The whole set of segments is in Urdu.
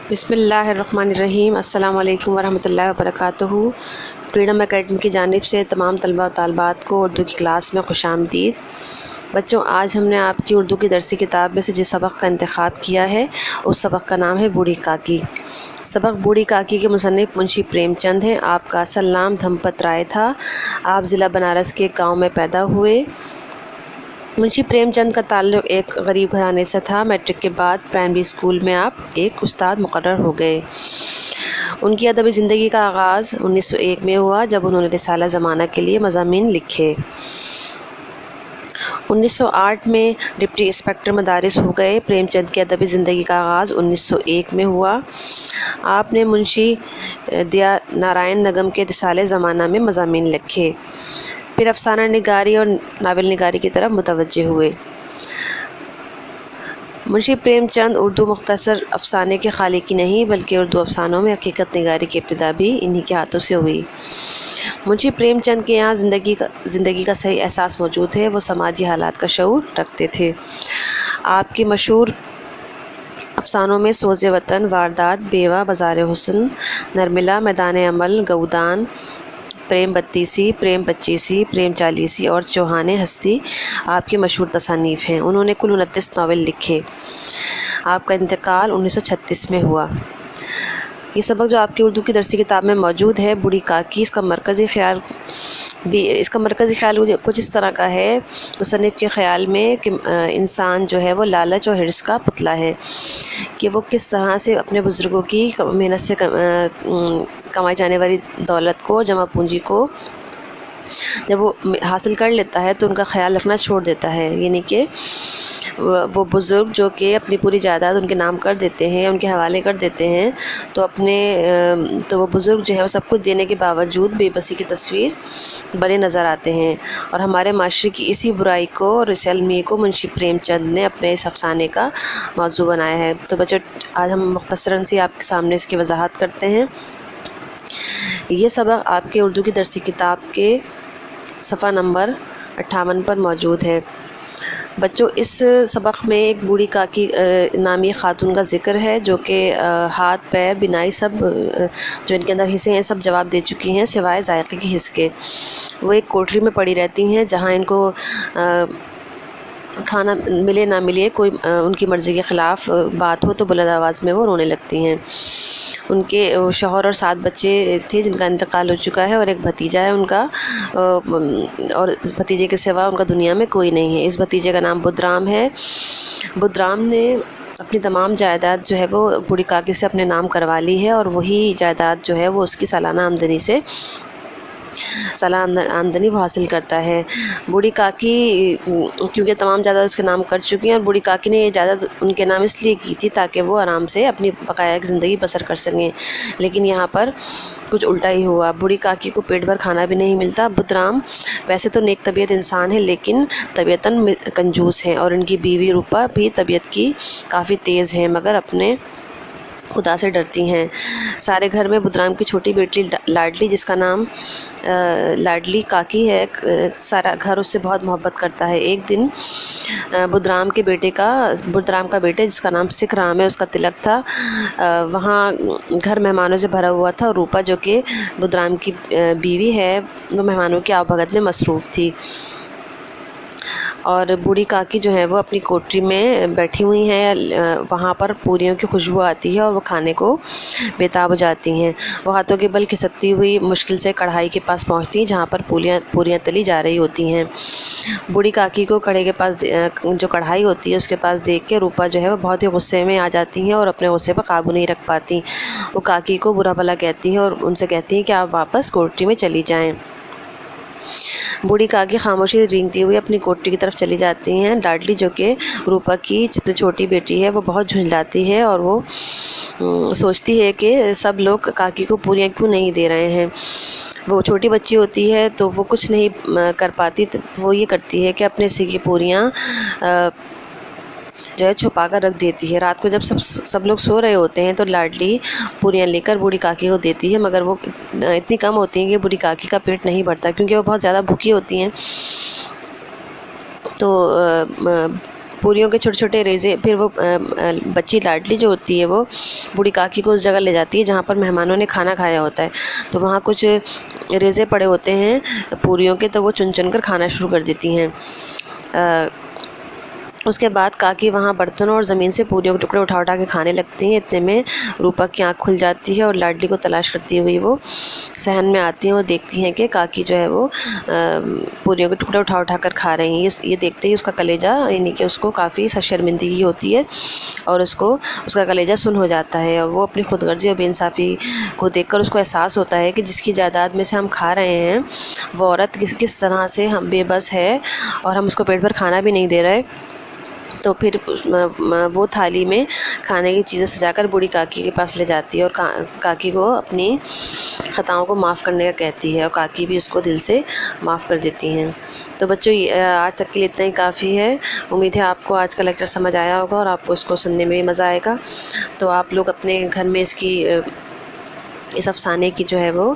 بسم اللہ الرحمن الرحیم۔ السلام علیکم ورحمۃ اللہ وبرکاتہ۔ فریڈم اکیڈمی کی جانب سے تمام طلبہ و طالبات کو اردو کی کلاس میں خوش آمدید۔ بچوں، آج ہم نے آپ کی اردو کی درسی کتاب میں سے جس سبق کا انتخاب کیا ہے اس سبق کا نام ہے بوڑھی کاکی۔ سبق بوڑھی کاکی کے مصنف منشی پریم چند ہیں۔ آپ کا اصل نام دھمپت رائے تھا۔ آپ ضلع بنارس کے ایک گاؤں میں پیدا ہوئے۔ منشی پریم چند کا تعلق ایک غریب گھرانے سے تھا۔ میٹرک کے بعد پرائمری اسکول میں آپ ایک استاد مقرر ہو گئے۔ ان کی ادبی زندگی کا آغاز 1901 میں ہوا جب انہوں نے رسالہ زمانہ کے لیے مضامین لکھے۔ 1908 میں ڈپٹی انسپکٹر مدارس ہو گئے۔ پریم چند کی ادبی زندگی کا آغاز 1901 میں ہوا۔ آپ نے منشی دیا نارائن نگم کے رسالے زمانہ میں مضامین لکھے۔ پھر افسانہ نگاری اور ناول نگاری کی طرف متوجہ ہوئے۔ منشی پریم چند اردو مختصر افسانے کے خالقی نہیں بلکہ اردو افسانوں میں حقیقت نگاری کی ابتدا بھی انہی کے ہاتھوں سے ہوئی۔ منشی پریم چند کے یہاں زندگی کا صحیح احساس موجود ہے۔ وہ سماجی حالات کا شعور رکھتے تھے۔ آپ کی مشہور افسانوں میں سوز وطن، واردات، بیوہ، بازار حسن، نرملا، میدان عمل، گودان، پریم بتیسی، پریم پچیسی، پریم چالیسی اور چوہان ہستی آپ کی مشہور تصانیف ہیں۔ انہوں نے کل 29 ناول لکھے۔ آپ کا انتقال 1936 میں ہوا۔ یہ سبق جو آپ کی اردو کی درسی کتاب میں موجود ہے بوڑھی کاکی، اس کا مرکزی خیال کچھ اس طرح کا ہے۔ مصنف کے خیال میں کہ انسان جو ہے وہ لالچ اور حرص کا پتلا ہے، کہ وہ کس طرح سے اپنے بزرگوں کی محنت سے کمائی جانے والی دولت کو، جمع پونجی کو جب وہ حاصل کر لیتا ہے تو ان کا خیال رکھنا چھوڑ دیتا ہے، یعنی کہ وہ بزرگ جو کہ اپنی پوری جائیداد ان کے نام کر دیتے ہیں، ان کے حوالے کر دیتے ہیں، تو وہ بزرگ جو ہے وہ سب کچھ دینے کے باوجود بے بسی کی تصویر بنے نظر آتے ہیں۔ اور ہمارے معاشرے کی اسی برائی کو اور اس المیے کو منشی پریم چند نے اپنے اس افسانے کا موضوع بنایا ہے۔ تو بچوں، آج ہم مختصراً سی آپ کے سامنے اس کی وضاحت کرتے ہیں۔ یہ سبق آپ کے اردو کی درسی کتاب کے صفحہ نمبر 58 پر موجود ہے۔ بچوں، اس سبق میں ایک بوڑھی کاکی نامی خاتون کا ذکر ہے جو کہ ہاتھ، پیر، بینائی سب جو ان کے اندر حصے ہیں سب جواب دے چکی ہیں سوائے ذائقے کے حص کے۔ وہ ایک کوٹری میں پڑی رہتی ہیں جہاں ان کو کھانا ملے نہ ملے، کوئی ان کی مرضی کے خلاف بات ہو تو بلند آواز میں وہ رونے لگتی ہیں۔ ان کے شوہر اور 7 بچے تھے جن کا انتقال ہو چکا ہے، اور ایک بھتیجا ہے ان کا، اور اس بھتیجے کے سوا ان کا دنیا میں کوئی نہیں ہے۔ اس بھتیجے کا نام بدرام ہے۔ بدرام نے اپنی تمام جائیداد جو ہے وہ بوڑھی کاکی سے اپنے نام کروا لی ہے، اور وہی جائیداد جو ہے وہ اس کی سالانہ آمدنی وہ حاصل کرتا ہے۔ بوڑھی کاکی کیونکہ تمام جائیداد اس کے نام کر چکی ہیں، اور بوڑھی کاکی نے یہ جائیداد ان کے نام اس لیے کی تھی تاکہ وہ آرام سے اپنی بقایا کی زندگی بسر کر سکیں، لیکن یہاں پر کچھ الٹا ہی ہوا۔ بوڑھی کاکی کو پیٹ بھر کھانا بھی نہیں ملتا۔ بدرام ویسے تو نیک طبیعت انسان ہے لیکن طبیعتاً کنجوس ہیں، اور ان کی بیوی روپا بھی طبیعت کی کافی تیز ہے مگر اپنے خدا سے ڈرتی ہیں۔ سارے گھر میں بدرام کی چھوٹی بیٹی لاڈلی، جس کا نام لاڈلی کاکی ہے، سارا گھر اس سے بہت محبت کرتا ہے۔ ایک دن بدرام کا بیٹے جس کا نام سکھ رام ہے، اس کا تلک تھا۔ وہاں گھر مہمانوں سے بھرا ہوا تھا، اور روپا جو کہ بدرام کی بیوی ہے وہ مہمانوں کی آؤ بھگت میں مصروف تھی، اور بوڑھی کاکی جو ہے وہ اپنی کوٹری میں بیٹھی ہوئی ہیں۔ وہاں پر پوریوں کی خوشبو آتی ہے اور وہ کھانے کو بےتاب ہو جاتی ہیں۔ وہ ہاتھوں کے بل کھسکتی ہوئی مشکل سے کڑھائی کے پاس پہنچتی ہیں جہاں پر پوریاں تلی جا رہی ہوتی ہیں۔ بوڑھی کاکی کو کڑھائی کے پاس جو کڑھائی ہوتی ہے اس کے پاس دیکھ کے روپا جو ہے وہ بہت ہی غصے میں آ جاتی ہیں اور اپنے غصے پر قابو نہیں رکھ پاتی۔ وہ کاکی کو برا بھلا کہتی ہیں اور ان سے کہتی ہیں کہ آپ واپس کوٹری میں چلی جائیں۔ بوڑھی کاکی خاموشی رینگتی ہوئی اپنی کوٹری کی طرف چلی جاتی ہیں۔ لاڈلی جو کہ روپا کی سب سے چھوٹی بیٹی ہے وہ بہت جھنجھلاتی ہے، اور وہ سوچتی ہے کہ سب لوگ کاکی کو پوریاں کیوں نہیں دے رہے ہیں۔ وہ چھوٹی بچی ہوتی ہے تو وہ کچھ نہیں کر پاتی، تو وہ یہ کرتی ہے کہ اپنے سے کی پوریاں جو ہے چھپا کر رکھ دیتی ہے۔ رات کو جب سب لوگ سو رہے ہوتے ہیں تو لاڈلی پوریاں لے کر بوڑھی کاکی کو دیتی ہے، مگر وہ اتنی کم ہوتی ہیں کہ بوڑھی کاکی کا پیٹ نہیں بھرتا کیونکہ وہ بہت زیادہ بھوکی ہوتی ہیں۔ تو پوریوں کے چھوٹے چھوٹے ریزے، پھر وہ بچی لاڈلی جو ہوتی ہے وہ بوڑھی کاکی کو اس جگہ لے جاتی ہے جہاں پر مہمانوں نے کھانا کھایا ہوتا ہے، تو وہاں کچھ ریزے پڑے ہوتے ہیں پوریوں کے، تو وہ چن چن کر کھانا شروع کر دیتی ہیں۔ اس کے بعد کاکی وہاں برتنوں اور زمین سے پوریوں کے ٹکڑے اٹھا اٹھا کے کھانے لگتی ہیں۔ اتنے میں روپا کی آنکھ کھل جاتی ہے اور لاڈلی کو تلاش کرتی ہوئی وہ صحن میں آتی ہیں اور دیکھتی ہیں کہ کاکی جو ہے وہ پوریوں کے ٹکڑے اٹھا اٹھا کر کھا رہی ہیں۔ یہ دیکھتے ہی اس کا کلیجہ، یعنی کہ اس کو کافی شرمندگی ہوتی ہے اور اس کا کلیجہ سن ہو جاتا ہے، اور وہ اپنی خود غرضی اور بے انصافی کو دیکھ کر اس کو احساس ہوتا ہے کہ جس کی جائیداد میں سے ہم کھا رہے ہیں وہ عورت کس طرح سے ہم بے بس ہے اور ہم اس کو پیٹ بھر کھانا بھی نہیں دے رہے۔ تو پھر وہ تھالی میں کھانے کی چیزیں سجا کر بوڑھی کاکی کے پاس لے جاتی ہے اور کاکی کو اپنی خطاؤں کو معاف کرنے کا کہتی ہے، اور کاکی بھی اس کو دل سے معاف کر دیتی ہیں۔ تو بچوں آج تک کے لیے اتنا ہی کافی ہے۔ امید ہے آپ کو آج کا لیکچر سمجھ آیا ہوگا اور آپ کو اس کو سننے میں بھی مزہ آئے گا۔ تو آپ لوگ اپنے گھر میں اس افسانے کی جو ہے وہ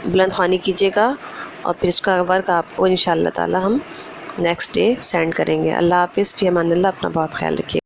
بلند خوانی کیجیے گا، اور پھر اس کا ورک آپ کو انشاءاللہ تعالی ہم نیکسٹ ڈے سینڈ کریں گے۔ اللہ حافظ، فی امان اللہ، اپنا بہت خیال رکھیے۔